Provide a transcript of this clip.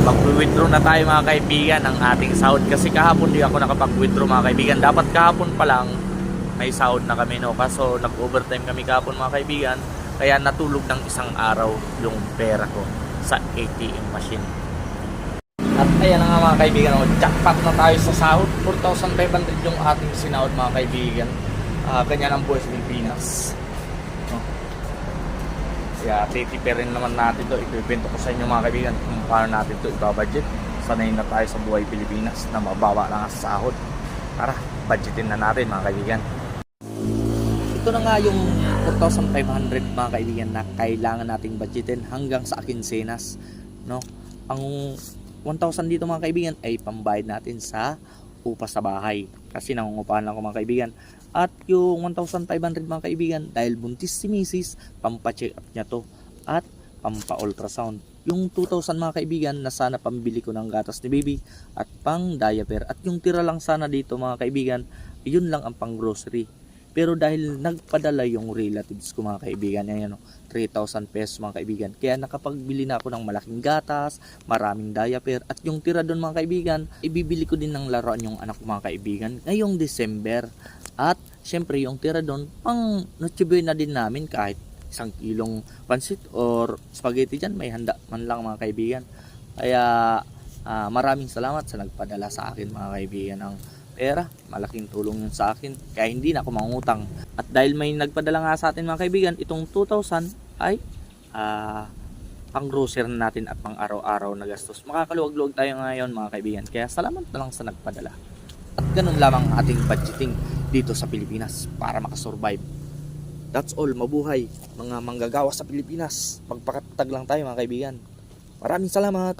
Mag-withdraw na tayo mga kaibigan ng ating sahod. Kasi kahapon di ako nakapag-withdraw mga kaibigan. Dapat kahapon pa lang may sahod na kami, no? Kaso nag-overtime kami kahapon mga kaibigan. Kaya natulog ng isang araw yung pera ko sa ATM machine. At ayan na nga mga kaibigan, no? Jackpot na tayo sa sahod. 4,500 yung ating sinahod mga kaibigan. Ganyan ang buhay sa Pilipinas, no? Kaya titipirin naman natin to. Ipibento ko sa inyo mga kaibigan kung paano natin to ibabudget. Sanay na tayo sa buhay Pilipinas na mababa lang ang sahod. Tara, budgetin na natin mga kaibigan. Ito na nga yung 4,500 mga kaibigan na kailangan nating budgetin hanggang sa quincenas, no? Ang 1,000 dito mga kaibigan ay pambayad natin sa upa sa bahay kasi nangungupahan lang ako mga kaibigan. At yung 1,500 mga kaibigan, dahil buntis si Mrs., pampa-check up niya to at pampa-ultrasound. Yung 2,000 mga kaibigan na sana pambili ko ng gatas ni baby at pang diaper. At yung tira lang sana dito mga kaibigan, yun lang ang pang grocery. Pero dahil nagpadala yung relatives ko mga kaibigan, ayan, 3,000 pesos mga kaibigan. Kaya nakapagbili na ako ng malaking gatas, maraming diaper. At yung tira doon mga kaibigan, ibibili ko din ng laruan yung anak ko mga kaibigan ngayong December. At syempre yung tira doon, pang noche na din namin kahit 1 kilong pansit or spaghetti dyan, may handa man lang mga kaibigan. Kaya maraming salamat sa nagpadala sa akin mga kaibigan ng pera. Malaking tulong yun sa akin. Kaya hindi na ako mangutang. At dahil may nagpadala nga sa atin mga kaibigan, itong 2,000 ay pang grocery natin at pang araw-araw na gastos. Makakaluwag-luwag tayo ngayon mga kaibigan. Kaya salamat na lang sa nagpadala. At ganun lamang ating budgeting dito sa Pilipinas para makasurvive. That's all. Mabuhay mga manggagawa sa Pilipinas. Magpakatatag lang tayo mga kaibigan. Maraming salamat.